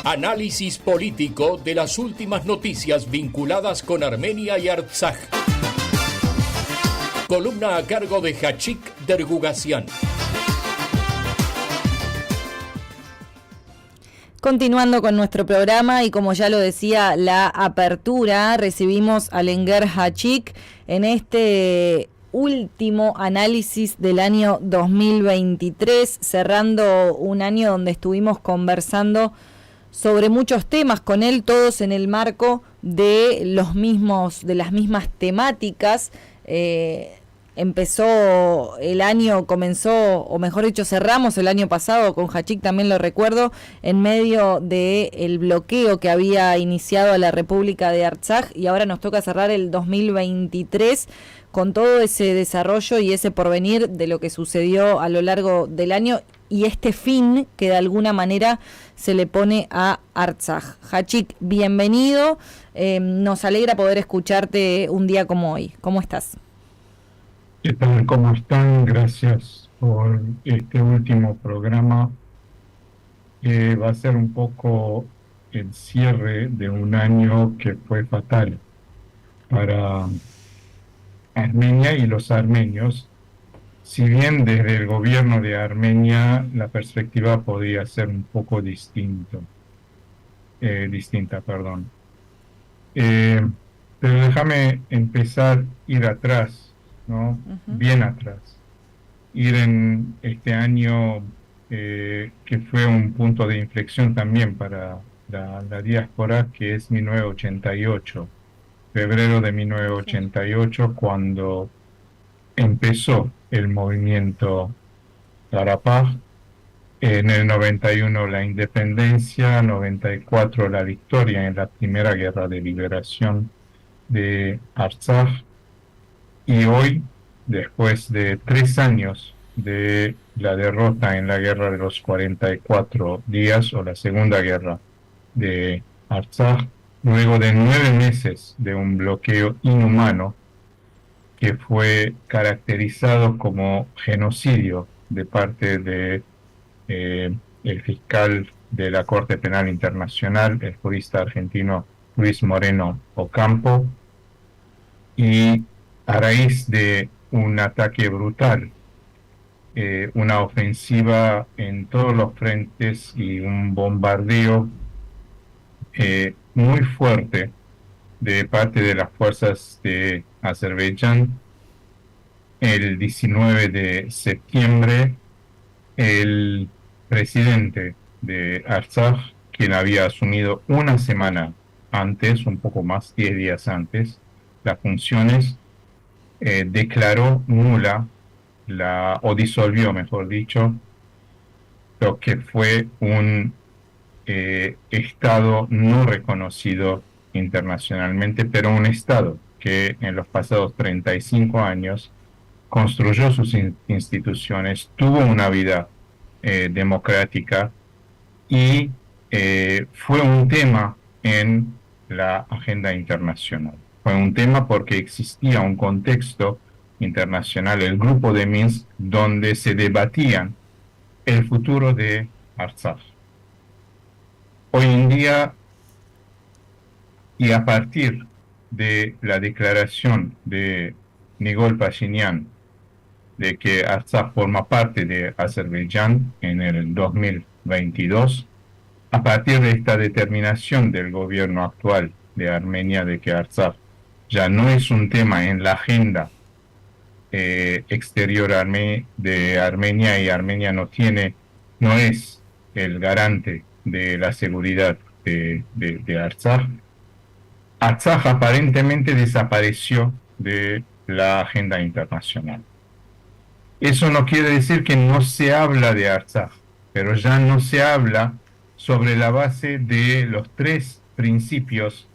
Análisis político de las últimas noticias vinculadas con Armenia y Artsaj. Columna a cargo de Hachik Dergugasyan. Continuando con nuestro programa y como ya lo decía la apertura, recibimos a Lenguer Hachik en este último análisis del año 2023, cerrando un año donde estuvimos conversando sobre muchos temas con él, todos en el marco de las mismas temáticas. Empezó el año, comenzó, o mejor dicho, cerramos el año pasado, con Hachik también lo recuerdo, en medio del bloqueo que había iniciado a la República de Artsaj, y ahora nos toca cerrar el 2023 con todo ese desarrollo y ese porvenir de lo que sucedió a lo largo del año y este fin que de alguna manera se le pone a Artsaj. Hachik, bienvenido, nos alegra poder escucharte un día como hoy. ¿Cómo estás? ¿Qué tal? ¿Cómo están? Gracias por este último programa, que va a ser un poco el cierre de un año que fue fatal para Armenia y los armenios. Si bien desde el gobierno de Armenia la perspectiva podía ser un poco distinta. Pero déjame empezar, ir atrás, ¿no? Bien atrás. Ir en este año que fue un punto de inflexión también para la diáspora, que es 1988. Febrero de 1988, cuando empezó el movimiento Karabaj. En el 91 la independencia, 94 la victoria en la primera guerra de liberación de Artsaj, y hoy, después de 3 años de la derrota en la guerra de los 44 días o la segunda guerra de Artsaj, luego de 9 meses de un bloqueo inhumano que fue caracterizado como genocidio de parte de el fiscal de la Corte Penal Internacional, el jurista argentino Luis Moreno Ocampo, y a raíz de un ataque brutal, una ofensiva en todos los frentes y un bombardeo muy fuerte de parte de las fuerzas de Azerbaiyán, el 19 de septiembre, el presidente de Artsaj, quien había asumido una semana antes, un poco más, 10 días antes, las funciones, declaró nula o disolvió, mejor dicho, lo que fue un Estado no reconocido internacionalmente, pero un Estado que en los pasados 35 años construyó sus instituciones, tuvo una vida democrática y fue un tema en la agenda internacional. Fue un tema porque existía un contexto internacional, el Grupo de Minsk, donde se debatían el futuro de Artsaj. Hoy en día, y a partir de la declaración de Nikol Pashinyan de que Artsaj forma parte de Azerbaiyán en el 2022, a partir de esta determinación del gobierno actual de Armenia de que Artsaj ya no es un tema en la agenda exterior de Armenia, y Armenia no es el garante de la seguridad de Artsaj. Artsaj aparentemente desapareció de la agenda internacional. Eso no quiere decir que no se habla de Artsaj, pero ya no se habla sobre la base de los 3 principios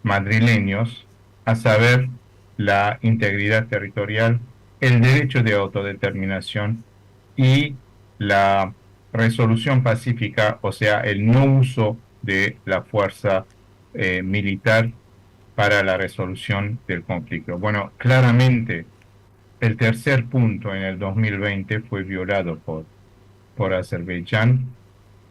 madrileños, a saber, la integridad territorial, el derecho de autodeterminación y la resolución pacífica, o sea, el no uso de la fuerza militar para la resolución del conflicto. Bueno, claramente el tercer punto en el 2020 fue violado por Azerbaiyán,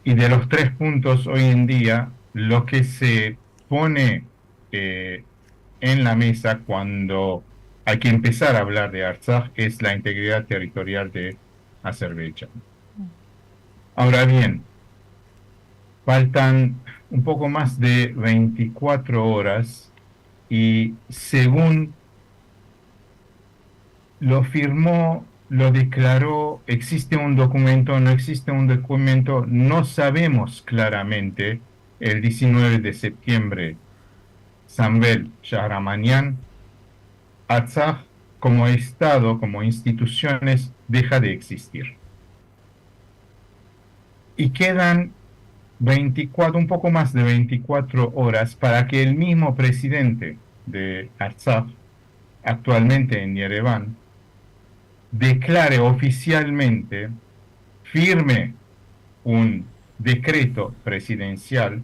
Y de los 3 puntos hoy en día, lo que se pone en la mesa cuando hay que empezar a hablar de Artsaj es la integridad territorial de Azerbaiyán. Ahora bien, faltan un poco más de 24 horas y según lo firmó, lo declaró, existe un documento, no existe un documento, no sabemos claramente. El 19 de septiembre, Sanvel Shahramanian, Artsaj como Estado, como instituciones, deja de existir. Y quedan 24, un poco más de 24 horas para que el mismo presidente de Artsaj, actualmente en Yerevan, declare oficialmente, firme un decreto presidencial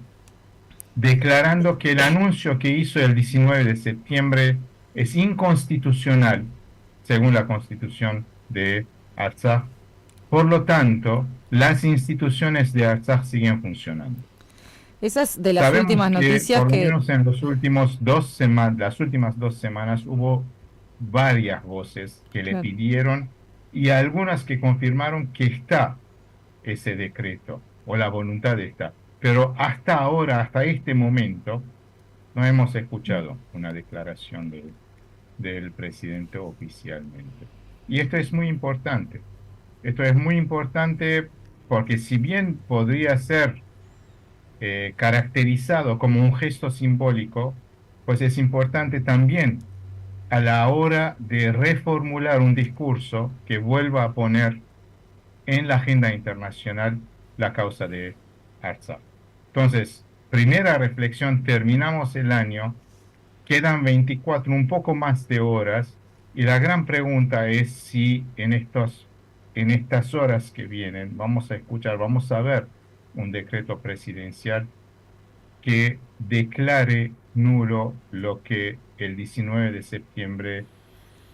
declarando que el anuncio que hizo el 19 de septiembre es inconstitucional según la constitución de Artsaj. Por lo tanto, las instituciones de Artsaj siguen funcionando. Esas de las Sabemos últimas noticias por lo que... menos en los últimos las últimas 2 semanas hubo varias voces que le Claro. pidieron y algunas que confirmaron que está ese decreto o la voluntad está. Pero hasta ahora, hasta este momento, no hemos escuchado una declaración del presidente oficialmente. Y esto es muy importante. Esto es muy importante porque si bien podría ser caracterizado como un gesto simbólico, pues es importante también a la hora de reformular un discurso que vuelva a poner en la agenda internacional la causa de Artsaj. Entonces, primera reflexión, terminamos el año, quedan 24, un poco más de horas, y la gran pregunta es si en estas horas que vienen vamos a escuchar, vamos a ver un decreto presidencial que declare nulo lo que el 19 de septiembre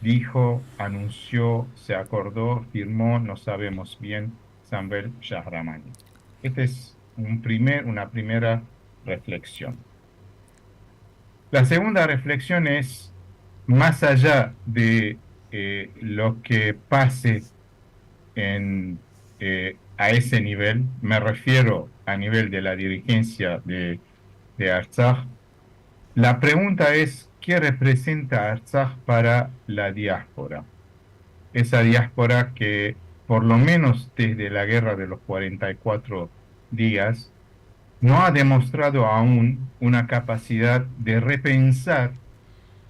dijo, anunció, se acordó, firmó, no sabemos bien, Sanvel Shahramani. Esta es una primera reflexión. La segunda reflexión es, más allá de lo que pase a ese nivel, me refiero a nivel de la dirigencia de Artsaj, la pregunta es, ¿qué representa Artsaj para la diáspora? Esa diáspora que, por lo menos desde la guerra de los 44 días, no ha demostrado aún una capacidad de repensar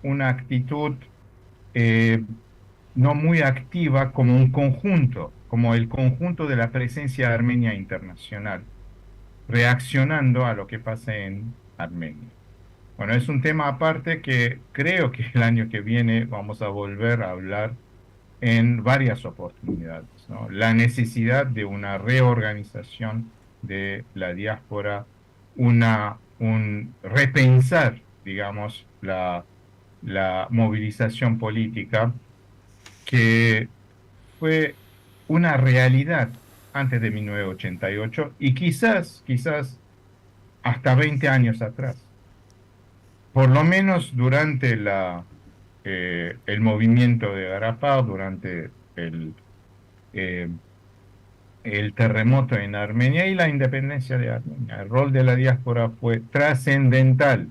una actitud no muy activa como un conjunto, como el conjunto de la presencia armenia internacional, reaccionando a lo que pasa en Armenia. Bueno, es un tema aparte que creo que el año que viene vamos a volver a hablar en varias oportunidades, ¿no? La necesidad de una reorganización de la diáspora, un repensar, digamos, la movilización política que fue una realidad antes de 1988 y quizás hasta 20 años atrás. Por lo menos durante el movimiento de Garapaz, durante eh, el terremoto en Armenia y la independencia de Armenia. El rol de la diáspora fue trascendental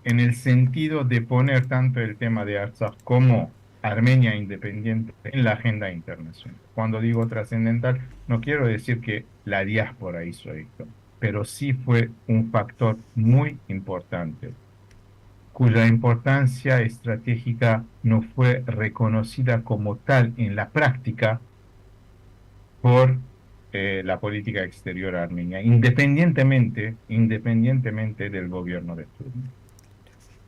en el sentido de poner tanto el tema de Artsaj como Armenia independiente en la agenda internacional. Cuando digo trascendental, no quiero decir que la diáspora hizo esto, pero sí fue un factor muy importante, cuya importancia estratégica no fue reconocida como tal en la práctica por la política exterior armenia, independientemente del gobierno de turno.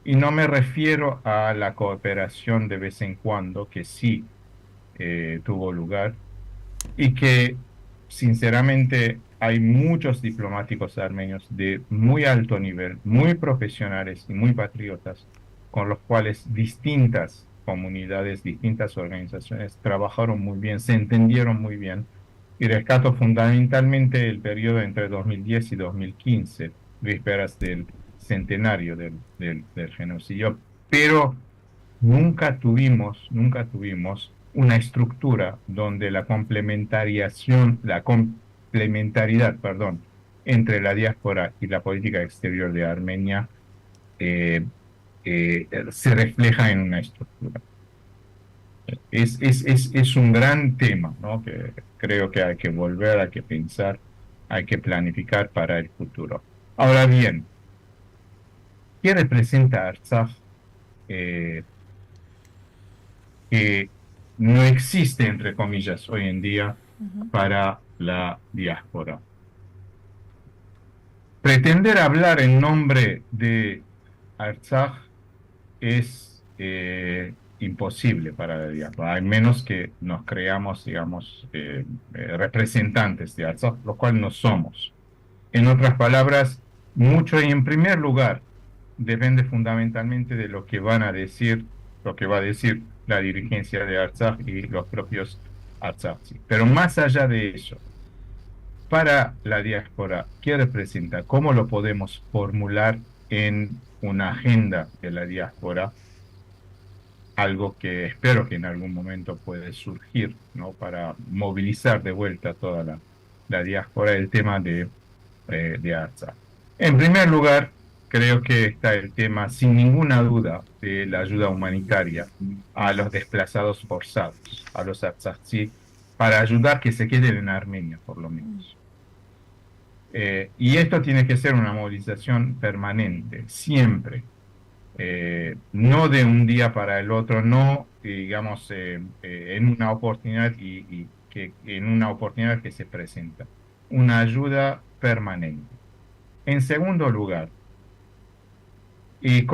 Y no me refiero a la cooperación de vez en cuando, que sí tuvo lugar, y que sinceramente hay muchos diplomáticos armenios de muy alto nivel, muy profesionales y muy patriotas, con los cuales distintas comunidades, distintas organizaciones trabajaron muy bien, se entendieron muy bien, y rescato fundamentalmente el periodo entre 2010 y 2015, vísperas del centenario del genocidio, pero nunca tuvimos una estructura donde la complementariedad, perdón, entre la diáspora y la política exterior de Armenia eh, se refleja en una estructura. Es un gran tema, ¿no? Que creo que hay que volver, hay que pensar, hay que planificar para el futuro. Ahora bien, ¿qué representa Artsaj eh, que no existe, entre comillas, hoy en día para la diáspora? Pretender hablar en nombre de Artsaj es imposible para la diáspora, al menos que nos creamos, digamos, representantes de Artsaj, lo cual no somos. En otras palabras, mucho y en primer lugar depende fundamentalmente de lo que van a decir, lo que va a decir la dirigencia de Artsaj y los propios Artsakhi. Pero más allá de eso, para la diáspora, ¿qué representa? ¿Cómo lo podemos formular en una agenda de la diáspora? Algo que espero que en algún momento puede surgir, ¿no? Para movilizar de vuelta toda la diáspora, el tema de Artsaj. En primer lugar, creo que está el tema, sin ninguna duda, de la ayuda humanitaria a los desplazados forzados, a los Artsakhi, para ayudar que se queden en Armenia, por lo menos. Y esto tiene que ser una movilización permanente, siempre. No de un día para el otro, no, digamos, en una oportunidad en una oportunidad que se presenta. Una ayuda permanente. En segundo lugar, y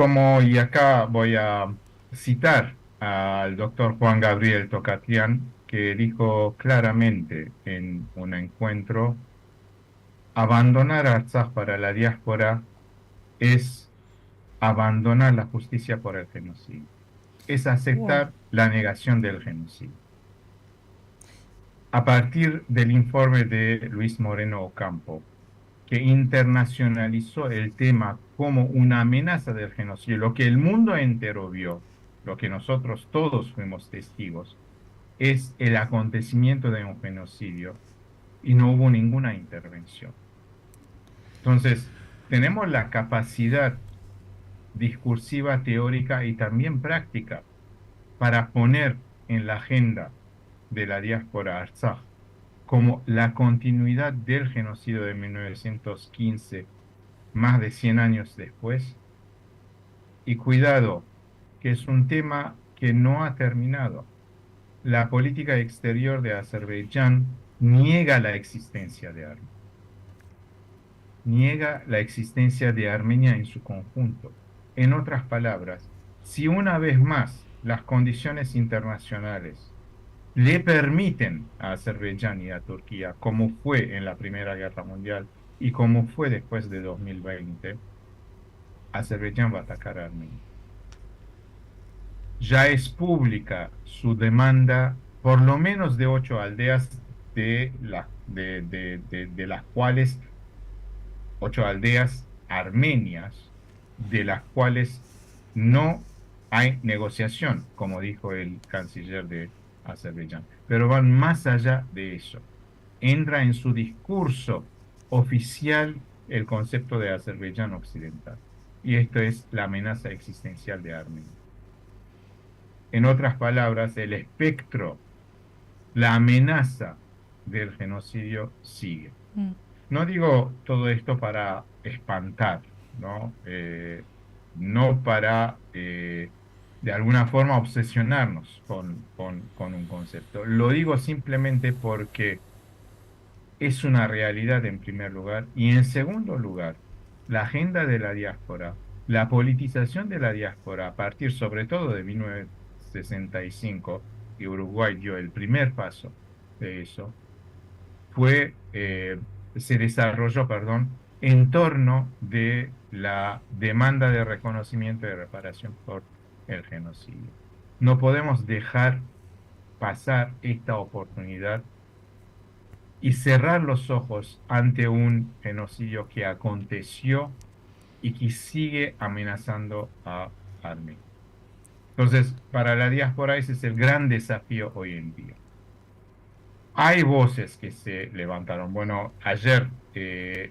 acá voy a citar al doctor Juan Gabriel Tocatian, que dijo claramente en un encuentro: abandonar Artsaj para la diáspora es abandonar la justicia por el genocidio, es Wow. aceptar la negación del genocidio. A partir del informe de Luis Moreno Ocampo, que internacionalizó el tema como una amenaza del genocidio, lo que el mundo entero vio, lo que nosotros todos fuimos testigos, es el acontecimiento de un genocidio y no hubo ninguna intervención. Entonces, tenemos la capacidad discursiva, teórica y también práctica para poner en la agenda de la diáspora Artsaj como la continuidad del genocidio de 1915, más de 100 años después. Y cuidado, que es un tema que no ha terminado. La política exterior de Azerbaiyán niega la existencia de Armenia. Niega la existencia de Armenia en su conjunto. En otras palabras, si una vez más las condiciones internacionales le permiten a Azerbaiyán y a Turquía, como fue en la Primera Guerra Mundial y como fue después de 2020, Azerbaiyán va a atacar a Armenia. Ya es pública su demanda, por lo menos de 8 aldeas, de las cuales 8 aldeas armenias, de las cuales no hay negociación, como dijo el canciller de Azerbaiyán. Pero van más allá de eso. Entra en su discurso oficial el concepto de Azerbaiyán occidental. Y esto es la amenaza existencial de Armenia. En otras palabras, el espectro, la amenaza del genocidio sigue. No digo todo esto para espantar, ¿no? No para, de alguna forma, obsesionarnos con un concepto. Lo digo simplemente porque es una realidad en primer lugar y en segundo lugar, la agenda de la diáspora, la politización de la diáspora a partir sobre todo de 1965, y Uruguay dio el primer paso de eso, se desarrolló, perdón, en torno de la demanda de reconocimiento y de reparación por el genocidio. No podemos dejar pasar esta oportunidad y cerrar los ojos ante un genocidio que aconteció y que sigue amenazando a Armenia. Entonces, para la diáspora ese es el gran desafío hoy en día. Hay voces que se levantaron. Bueno, ayer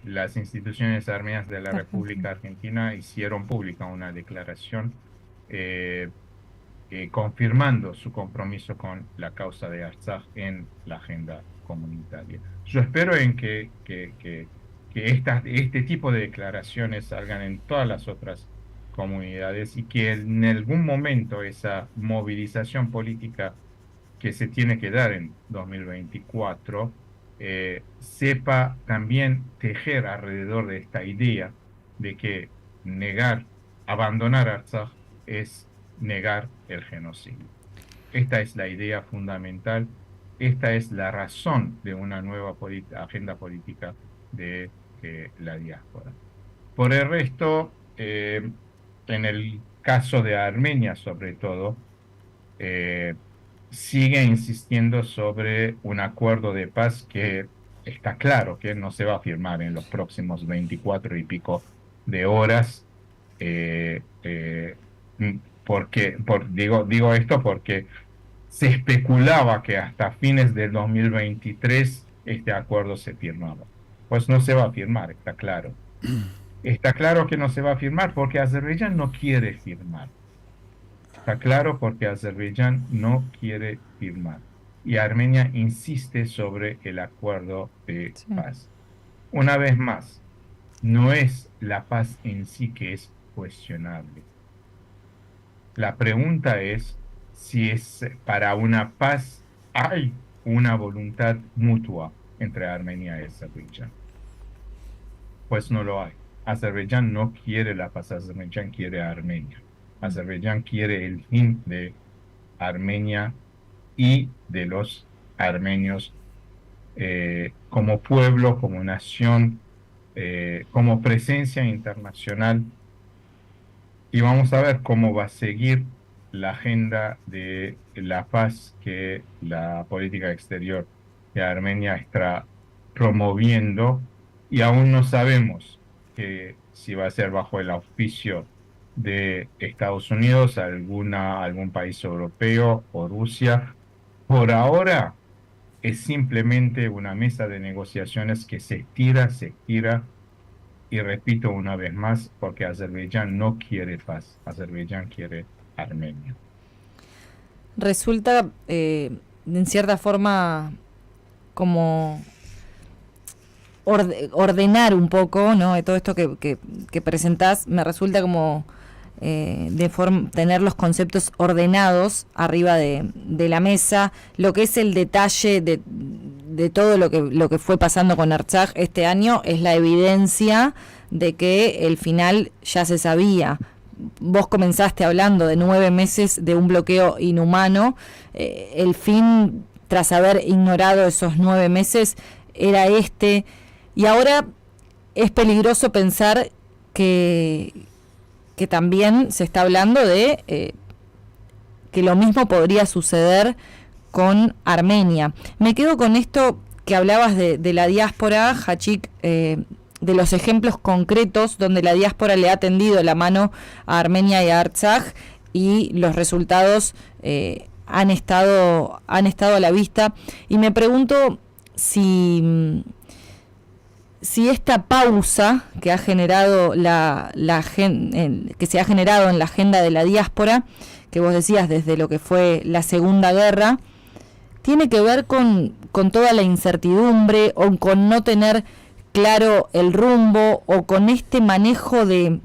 las instituciones armenias de la República Argentina hicieron pública una declaración confirmando su compromiso con la causa de Artsaj en la agenda comunitaria. Yo espero en que este tipo de declaraciones salgan en todas las otras comunidades y que en algún momento esa movilización política que se tiene que dar en 2024 sepa también tejer alrededor de esta idea de que abandonar Artsaj es negar el genocidio. Esta es la idea fundamental, esta es la razón de una nueva agenda política de la diáspora. Por el resto, en el caso de Armenia sobre todo, sigue insistiendo sobre un acuerdo de paz que está claro que no se va a firmar en los próximos 24 y pico de horas. Digo esto porque se especulaba que hasta fines del 2023 este acuerdo se firmaba. Pues no se va a firmar, está claro. Está claro que no se va a firmar porque Azerbaiyán no quiere firmar. Está claro porque Azerbaiyán no quiere firmar. Y Armenia insiste sobre el acuerdo de paz. Una vez más, no es la paz en sí que es cuestionable. La pregunta es si para una paz hay una voluntad mutua entre Armenia y Azerbaiyán. Pues no lo hay. Azerbaiyán no quiere la paz, Azerbaiyán quiere a Armenia. Azerbaiyán quiere el fin de Armenia y de los armenios como pueblo, como nación, como presencia internacional. Y vamos a ver cómo va a seguir la agenda de la paz que la política exterior de Armenia está promoviendo. Y aún no sabemos si va a ser bajo el auspicio de Estados Unidos, algún país europeo o Rusia. Por ahora es simplemente una mesa de negociaciones que se estira, y repito una vez más, porque Azerbaiyán no quiere paz, Azerbaiyán quiere Armenia. Resulta, en cierta forma, como ordenar un poco, ¿no? De todo esto que presentás, me resulta como tener los conceptos ordenados arriba de la mesa, lo que es el detalle de todo lo que fue pasando con Artsaj este año es la evidencia de que el final ya se sabía. Vos comenzaste hablando de 9 meses de un bloqueo inhumano, el fin, tras haber ignorado esos 9 meses, era este, y ahora es peligroso pensar que también se está hablando de que lo mismo podría suceder con Armenia. Me quedo con esto que hablabas de la diáspora, Hachik, de los ejemplos concretos donde la diáspora le ha tendido la mano a Armenia y a Artsaj y los resultados han estado a la vista. Y me pregunto si esta pausa que ha generado que se ha generado en la agenda de la diáspora, que vos decías desde lo que fue la Segunda Guerra, tiene que ver con toda la incertidumbre o con no tener claro el rumbo o con este manejo de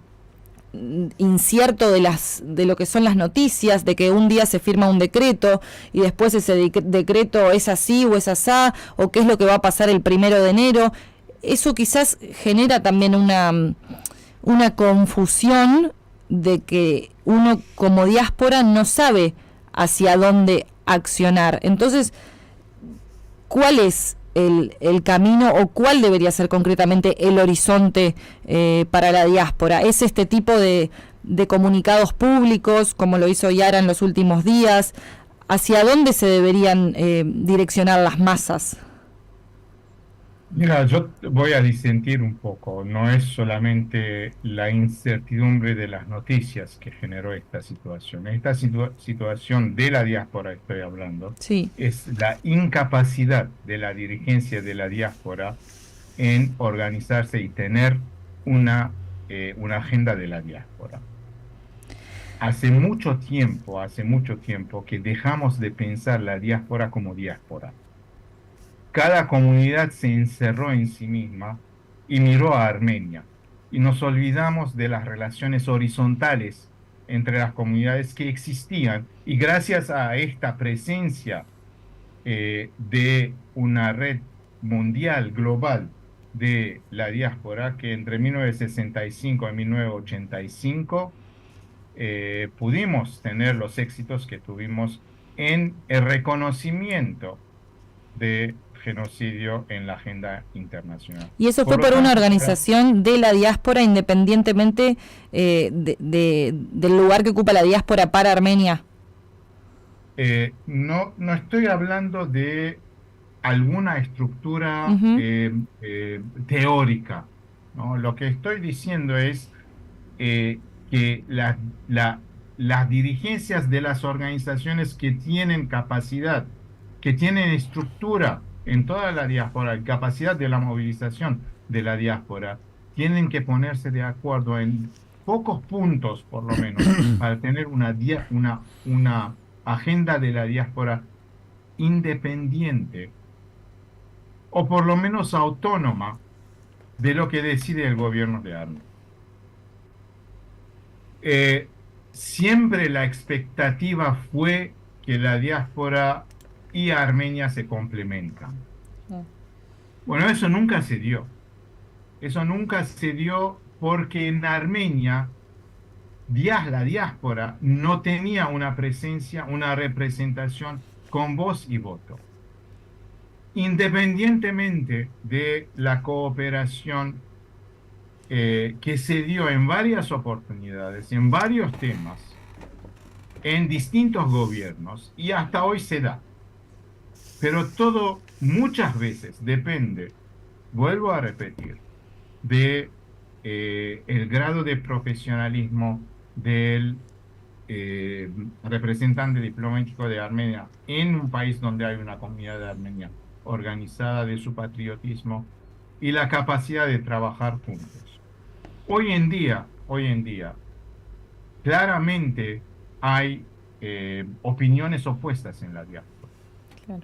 incierto de lo que son las noticias, de que un día se firma un decreto y después ese decreto es así o es asá, o qué es lo que va a pasar el 1 de enero. Eso quizás genera también una confusión de que uno como diáspora no sabe hacia dónde accionar. Entonces, ¿cuál es el camino o cuál debería ser concretamente el horizonte para la diáspora? ¿Es este tipo de comunicados públicos, como lo hizo Yara en los últimos días? ¿Hacia dónde se deberían direccionar las masas? Mira, yo voy a disentir un poco. No es solamente la incertidumbre de las noticias que generó esta situación. Esta situación de la diáspora, estoy hablando, Sí. es la incapacidad de la dirigencia de la diáspora en organizarse y tener una agenda de la diáspora. Hace mucho tiempo que dejamos de pensar la diáspora como diáspora. Cada comunidad se encerró en sí misma y miró a Armenia. Y nos olvidamos de las relaciones horizontales entre las comunidades que existían. Y gracias a esta presencia de una red mundial, global, de la diáspora, que entre 1965 y 1985 pudimos tener los éxitos que tuvimos en el reconocimiento de genocidio en la agenda internacional. Y eso Por fue lo por una tanto, organización de la diáspora independientemente del lugar que ocupa la diáspora para Armenia. no estoy hablando de alguna estructura Ujú. teórica, ¿no? Lo que estoy diciendo es que las dirigencias de las organizaciones que tienen capacidad, que tienen estructura en toda la diáspora, y capacidad de la movilización de la diáspora, tienen que ponerse de acuerdo en pocos puntos, por lo menos, para tener una agenda de la diáspora independiente o por lo menos autónoma de lo que decide el gobierno de Armenia. Eh, Siempre la expectativa fue que la diáspora y Armenia se complementan. Bueno, eso nunca se dio. Eso nunca se dio porque en Armenia la diáspora no tenía una presencia, una representación con voz y voto. Independientemente de la cooperación que se dio en varias oportunidades, en varios temas, en distintos gobiernos, y hasta hoy se da. Pero todo muchas veces depende, vuelvo a repetir, de el grado de profesionalismo del representante diplomático de Armenia en un país donde hay una comunidad de Armenia organizada, de su patriotismo y la capacidad de trabajar juntos. Hoy en día, claramente hay opiniones opuestas en la diáspora. Claro.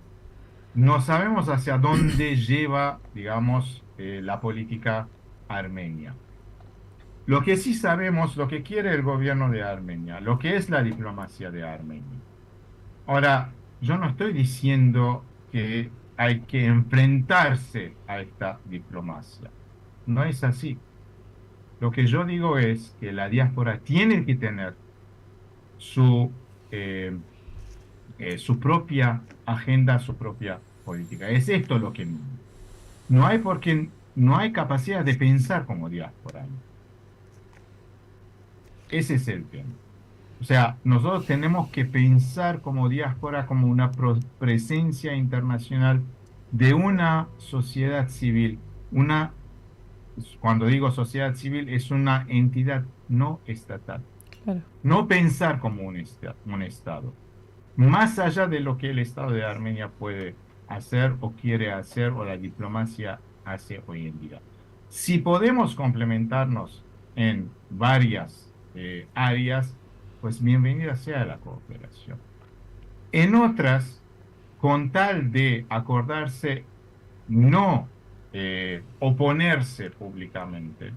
No sabemos hacia dónde lleva, digamos, la política armenia. Lo que sí sabemos, lo que quiere el gobierno de Armenia, lo que es la diplomacia de Armenia. Ahora, yo no estoy diciendo que hay que enfrentarse a esta diplomacia. No es así. Lo que yo digo es que la diáspora tiene que tener su, eh, su propia agenda, su propia política. Es esto lo que no hay porque no hay capacidad de pensar como diáspora. Ese es el tema. O sea, nosotros tenemos que pensar como diáspora como una presencia internacional de una sociedad civil. Cuando digo sociedad civil, es una entidad no estatal. Claro. No pensar como un Estado. Más allá de lo que el Estado de Armenia puede hacer o quiere hacer o la diplomacia hace hoy en día. Si podemos complementarnos en varias áreas, pues bienvenida sea la cooperación. En otras, con tal de acordarse, no oponerse públicamente,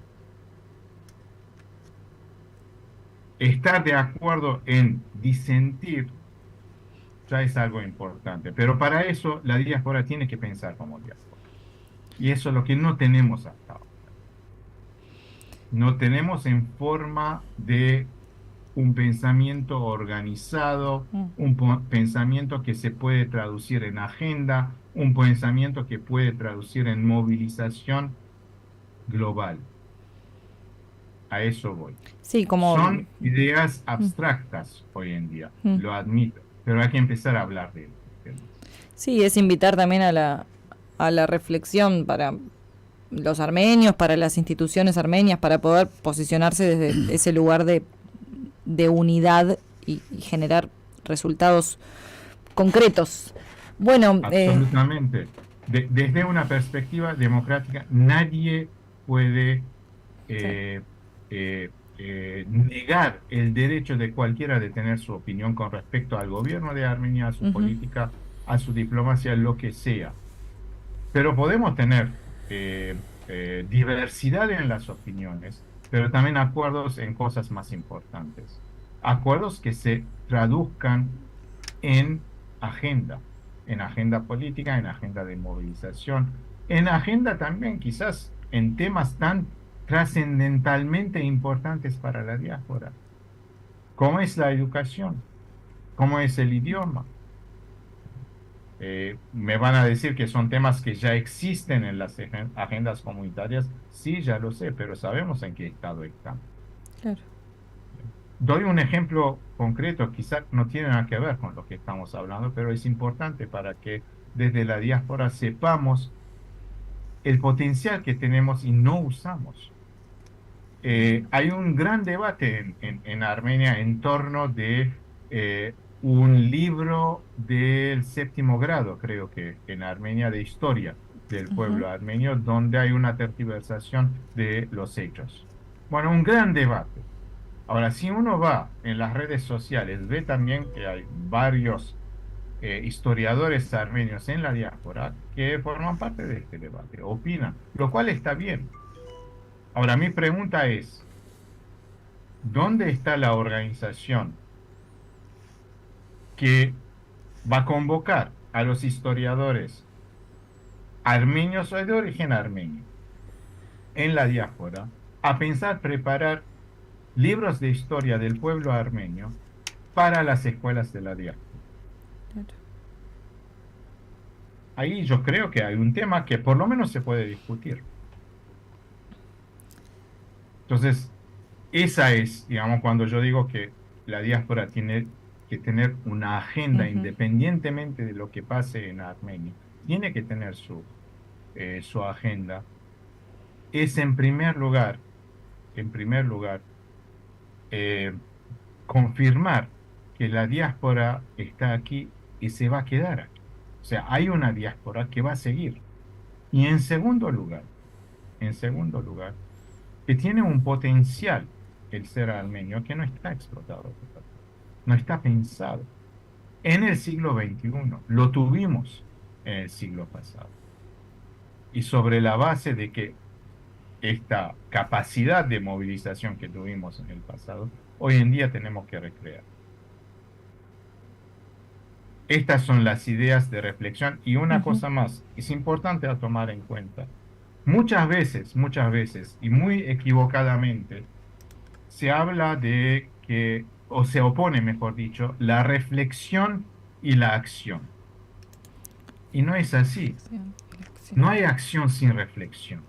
estar de acuerdo en disentir, ya es algo importante. Pero para eso la diáspora tiene que pensar como diáspora. Y eso es lo que no tenemos hasta ahora. No tenemos en forma de un pensamiento organizado, un pensamiento que se puede traducir en agenda, un pensamiento que puede traducir en movilización global. A eso voy. Sí, como... Son ideas abstractas hoy en día, lo admito, pero hay que empezar a hablar de temas. Sí, es invitar también a a la reflexión para los armenios, para las instituciones armenias, para poder posicionarse desde ese lugar de unidad y generar resultados concretos. Bueno, absolutamente. Desde una perspectiva democrática, nadie puede negar el derecho de cualquiera de tener su opinión con respecto al gobierno de Armenia, a su política, a su diplomacia, lo que sea. Pero podemos tener diversidad en las opiniones, pero también acuerdos en cosas más importantes. Acuerdos que se traduzcan en agenda política, en agenda de movilización, en agenda también quizás en temas tan trascendentalmente importantes para la diáspora, como es la educación, como es el idioma. Me van a decir que son temas que ya existen en las agendas comunitarias. Sí, ya lo sé, pero sabemos en qué estado están. claro. Doy un ejemplo concreto, quizás no tiene nada que ver con lo que estamos hablando, pero es importante para que desde la diáspora sepamos el potencial que tenemos y no usamos. Hay un gran debate en Armenia en torno de un libro del 7º grado, creo que en Armenia, de historia del pueblo armenio, donde hay una tergiversación de los hechos. Bueno, un gran debate. Ahora, si uno va en las redes sociales, ve también que hay varios historiadores armenios en la diáspora que forman parte de este debate, opinan, lo cual está bien. Ahora, mi pregunta es, ¿dónde está la organización que va a convocar a los historiadores armenios o de origen armenio en la diáspora a pensar preparar libros de historia del pueblo armenio para las escuelas de la diáspora? Ahí yo creo que hay un tema que por lo menos se puede discutir. Entonces, esa es, digamos, cuando yo digo que la diáspora tiene que tener una agenda independientemente de lo que pase en Armenia, tiene que tener su agenda, es en primer lugar, confirmar que la diáspora está aquí y se va a quedar aquí. O sea, hay una diáspora que va a seguir. Y en segundo lugar, que tiene un potencial el ser armenio que no está explotado, no está pensado. En el siglo XXI lo tuvimos en el siglo pasado. Y sobre la base de que esta capacidad de movilización que tuvimos en el pasado, hoy en día tenemos que recrear. Estas son las ideas de reflexión. Y una cosa más, es importante a tomar en cuenta. Muchas veces, y muy equivocadamente, se habla de que, o se opone, mejor dicho, la reflexión y la acción. Y no es así. No hay acción sin reflexión.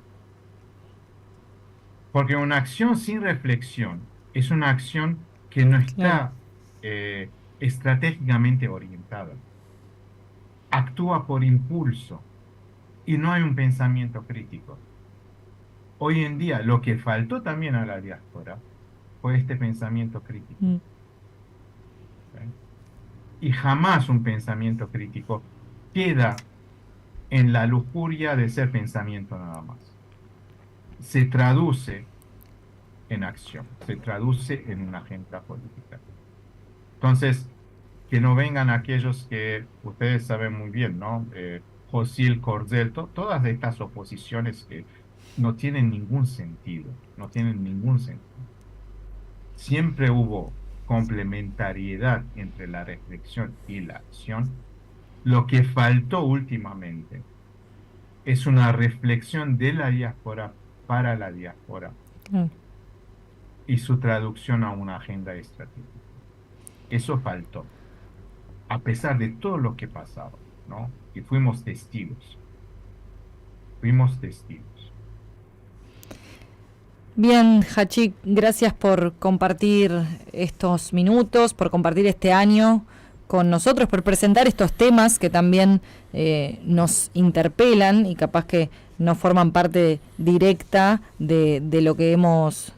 Porque una acción sin reflexión es una acción que no está estratégicamente orientada. Actúa por impulso y no hay un pensamiento crítico. Hoy en día lo que faltó también a la diáspora fue este pensamiento crítico. Y jamás un pensamiento crítico queda en la lujuria de ser pensamiento nada más. Se traduce en acción, se traduce en una agenda política. Entonces, que no vengan aquellos que ustedes saben muy bien, ¿no? Josil, Corzel, todas estas oposiciones que no tienen ningún sentido, Siempre hubo complementariedad entre la reflexión y la acción. Lo que faltó últimamente es una reflexión de la diáspora para la diáspora y su traducción a una agenda estratégica. Eso faltó, a pesar de todo lo que pasaba, ¿no? Y fuimos testigos. Bien, Hachik, gracias por compartir estos minutos, por compartir este año, con nosotros, por presentar estos temas que también nos interpelan y capaz que no forman parte directa de lo que hemos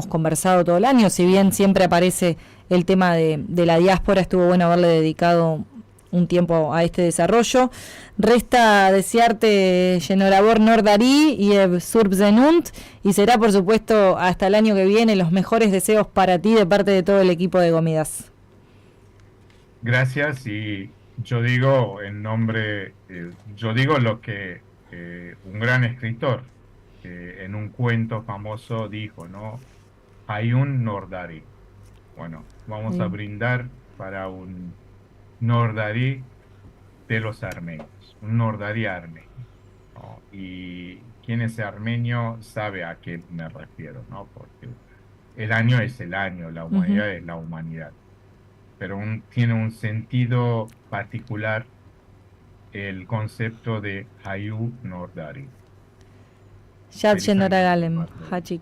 conversado todo el año. Si bien siempre aparece el tema de la diáspora, estuvo bueno haberle dedicado un tiempo a este desarrollo. Resta desearte Llenorabor Nordarí y Surbzenunt, y será por supuesto hasta el año que viene. Los mejores deseos para ti de parte de todo el equipo de Gomidas. Gracias, y yo digo en nombre, yo digo lo que un gran escritor en un cuento famoso dijo, ¿no? Hayun Nordari. Bueno, vamos a brindar para un Nordari de los armenios, un Nordari armenio, ¿no? Y quien es armenio sabe a qué me refiero, ¿no? Porque el año es el año, la humanidad es la humanidad, pero tiene un sentido particular el concepto de Hayu Nordari. Yad Llenoragalem, Hachik.